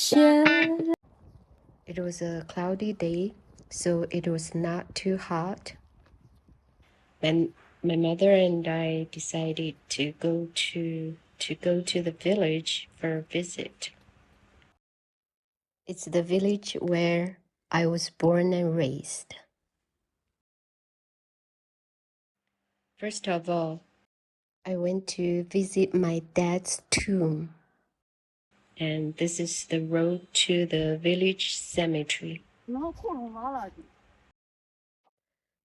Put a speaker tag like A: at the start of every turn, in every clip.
A: It was a cloudy day, so it was not too hot. And my mother and I decided to go to the village for a visit. It's the village where I was born and raised. First of all, I went to visit my dad's tomb. And this is the road to the village cemetery.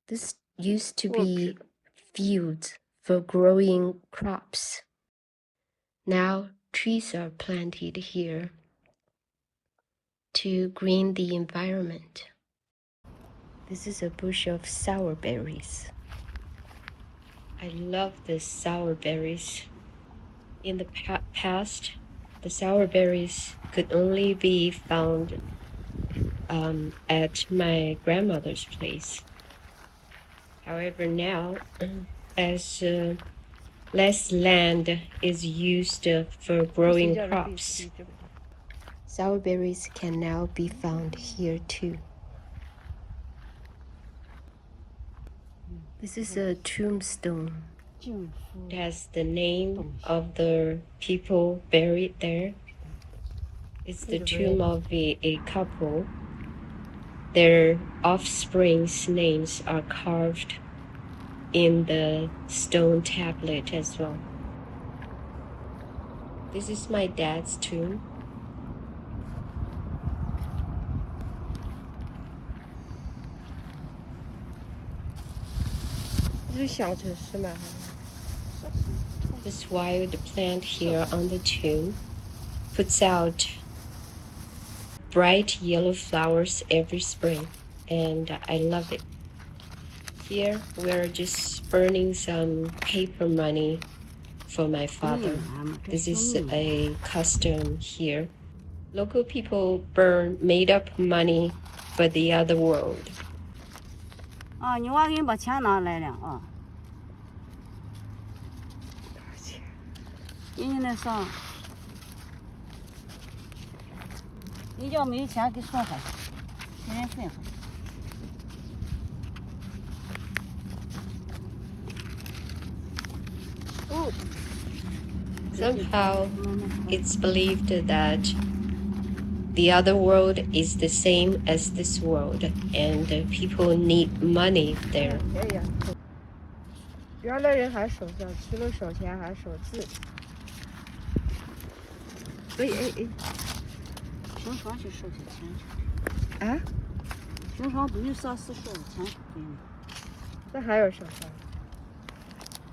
A: This used to be fields for growing crops. Now trees are planted here to green the environment. This is a bush of sour berries. I love the sour berries. In the past, the sour berries could only be found at my grandmother's place. However, now, as less land is used for growing crops, sour berries can now be found here too. This is a tombstone. It has the name of the people buried there. It's the tomb of a couple. Their offspring's names are carved in the stone tablet as well. This is my dad's tomb. This wild plant here on the tomb puts out bright yellow flowers every spring, and I love it. Here we're just burning some paper money for my father. This is a custom here. Local people burn made-up money for the other world.
B: 啊，你娃给你把钱拿来了啊？
A: 多少钱？
B: 给你那啥，你要没钱给送回去，给人分回去。
A: Somehow, it's believed that the other world is the same as this world, and people need money there.
C: 原来人还收钱，除了收钱还收字。
B: 平常去收些钱。
C: 啊？
B: 平常不用啥事收钱给你。
C: 这还有收钱？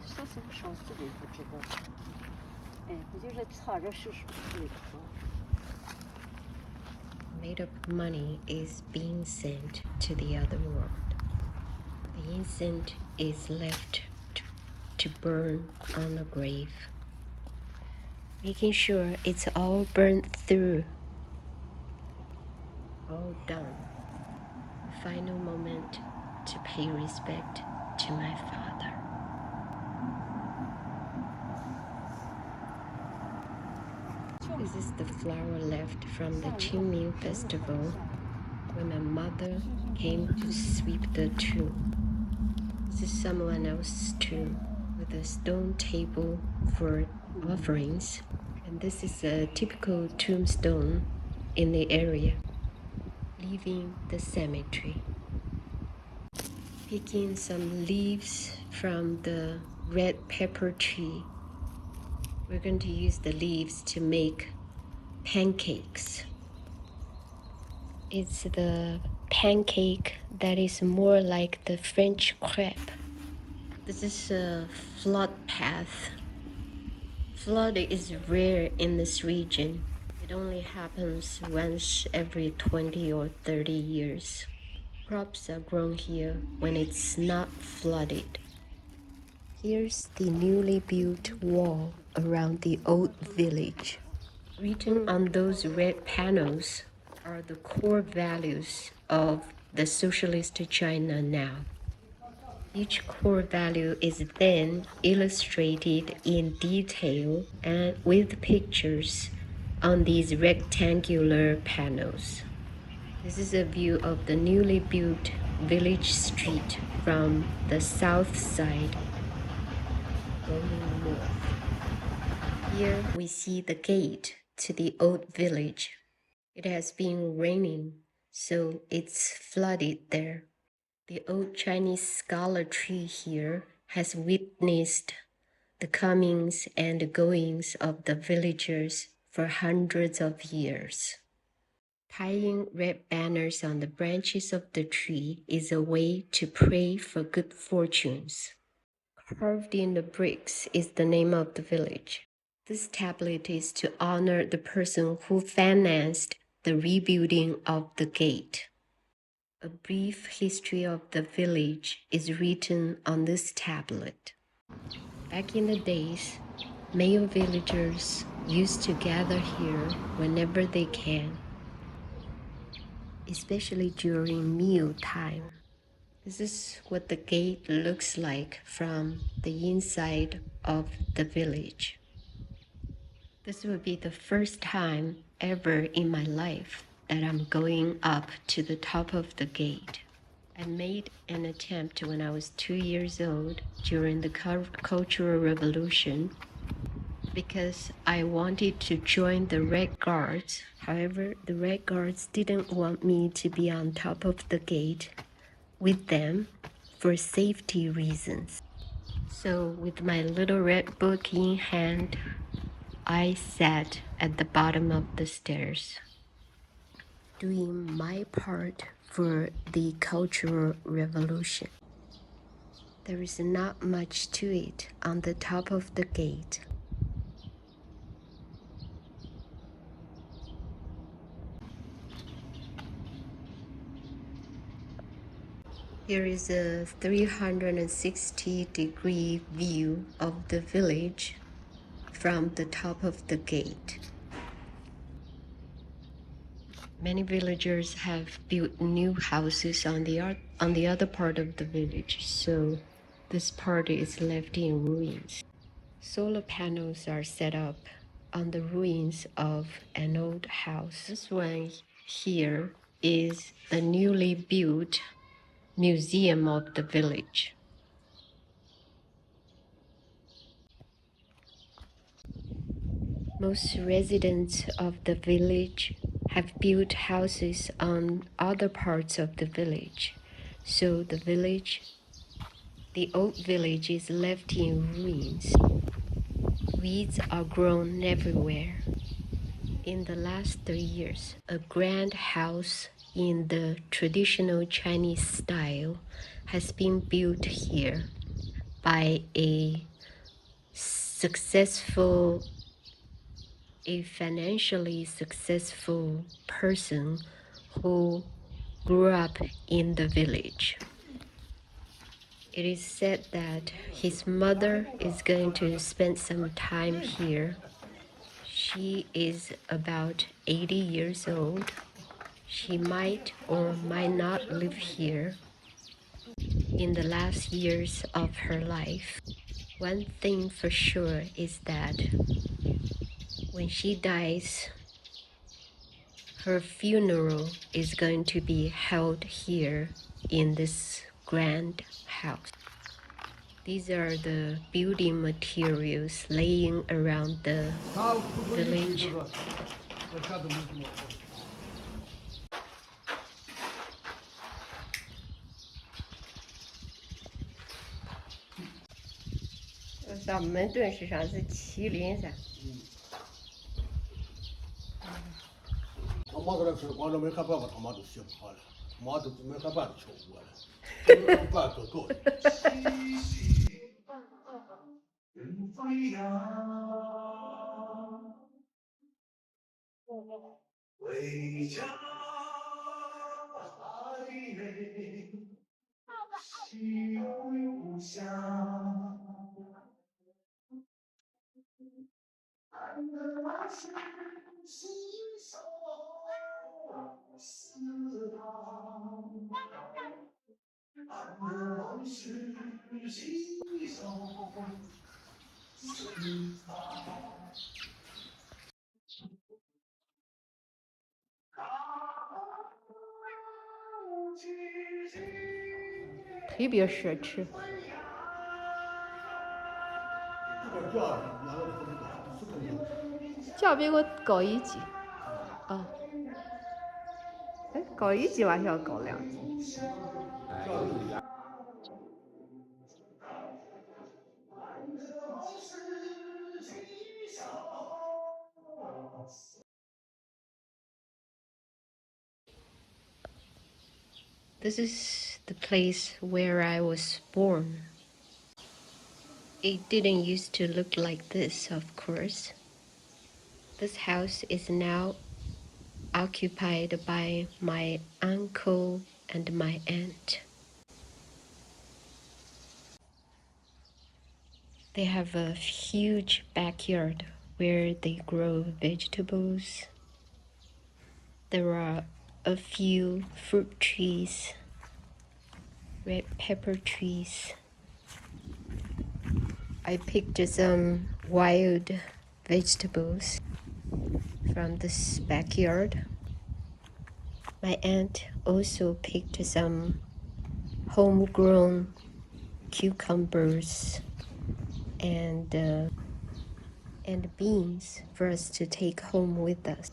B: 啥时候上自己不知道。哎，不就是擦着试试对的。
A: Made-up money is being sent to the other world. The incense is left to burn on a grave, making sure it's all burnt through, all done. Final moment to pay respect to my father. This is the flower left from the Qingming festival when my mother came to sweep the tomb. This is someone else's tomb with a stone table for offerings. And this is a typical tombstone in the area, leaving the cemetery. Picking some leaves from the red pepper tree. We're going to use the leaves to make pancakes. It's the pancake that is more like the French crepe. This is a flood path. Flood is rare in this region. It only happens once every 20 or 30 years. Crops are grown here when it's not flooded. Here's the newly built wall around the old village. Written on those red panels are the core values of the socialist China now. Each core value is then illustrated in detail and with pictures on these rectangular panels. This is a view of the newly built village street from the south side going north. Here we see the gate to the old village. It has been raining, so it's flooded there. The old Chinese scholar tree here has witnessed the comings and goings of the villagers for hundreds of years. Tying red banners on the branches of the tree is a way to pray for good fortunes. Carved in the bricks is the name of the village. This tablet is to honor the person who financed the rebuilding of the gate. A brief history of the village is written on this tablet. Back in the days, male villagers used to gather here whenever they can, especially during meal time. This is what the gate looks like from the inside of the village. This will be the first time ever in my life that I'm going up to the top of the gate. I made an attempt when I was 2 years old during the Cultural Revolution because I wanted to join the Red Guards. However, the Red Guards didn't want me to be on top of the gate with them for safety reasons. So, with my little red book in hand, I sat at the bottom of the stairs, doing my part for the Cultural Revolution. There is not much to it on the top of the gate. Here is a 360-degree view of the village from the top of the gate. Many villagers have built new houses on the other part of the village, so this part is left in ruins. Solar panels are set up on the ruins of an old house. This one here is the newly built museum of the village. Most residents of the village have built houses on other parts of the village, so the old village is left in ruins. Weeds are grown everywhere. In the last 3 years, a grand house in the traditional Chinese style has been built here by a financially successful person who grew up in the village. It is said that his mother is going to spend some time here. She is about 80 years old. She might or might not live here in the last years of her life. One thing for sure is that when she dies, her funeral is going to be held here in this grand house. These are the building materials laying around the village.咱们顿时上是麒麟噻。
D: 他妈搁那吃，光着没看办法，他妈都学不好了，他妈都没看办法求我了，办做够了。回家还没西故乡。
C: 特别奢侈。脚比我高一级。啊，哎，高一级还是要高2级？This
A: is the place where I was born. It didn't used to look like this, of course. This house is now occupied by my uncle and my aunt. They have a huge backyard where they grow vegetables. There are a few fruit trees, red pepper trees. I picked some wild vegetables from this backyard. My aunt also picked some homegrown cucumbers and beans for us to take home with us.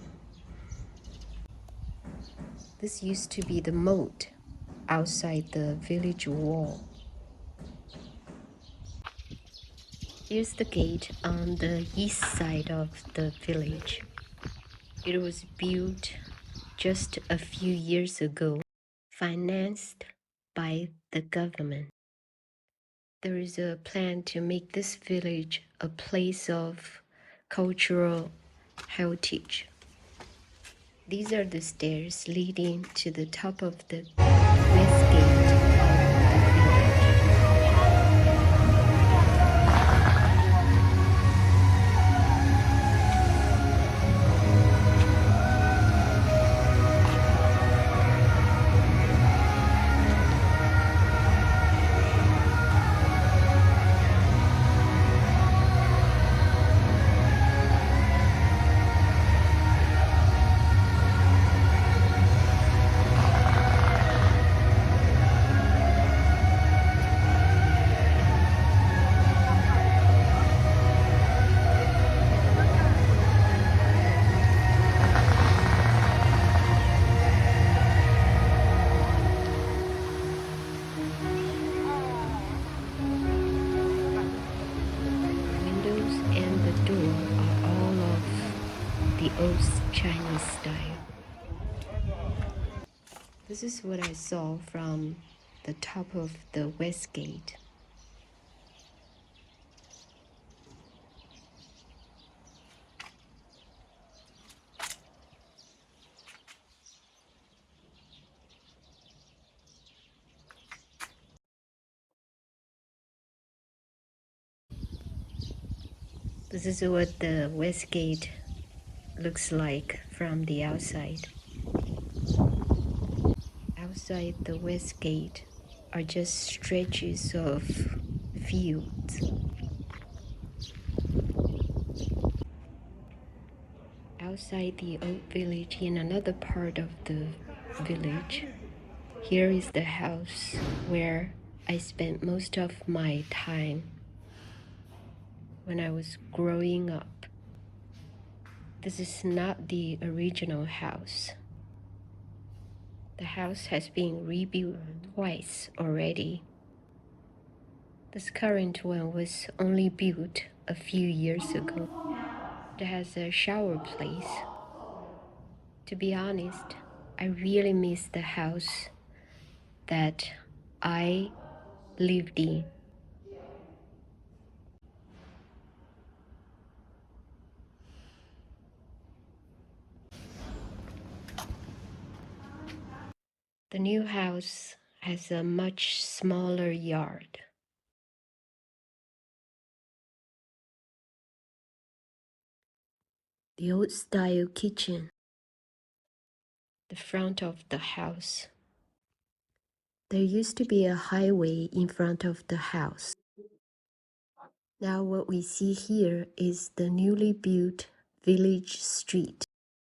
A: This used to be the moat outside the village wall. Here's the gate on the east side of the village. It was built just a few years ago, financed by the government. There is a plan to make this village a place of cultural heritage. These are the stairs leading to the top of the west gate of the village. And the door are all of the old Chinese style. This is what I saw from the top of the west gate. This is what the west gate looks like from the outside. Outside the west gate are just stretches of fields. Outside the old village, in another part of the village, here is the house where I spent most of my time when I was growing up. This is not the original house. The house has been rebuilt twice already. This current one was only built a few years ago. It has a shower place. To be honest, I really miss the house that I lived in. The new house has a much smaller yard. The old-style kitchen, the front of the house. There used to be a highway in front of the house. Now what we see here is the newly built village street.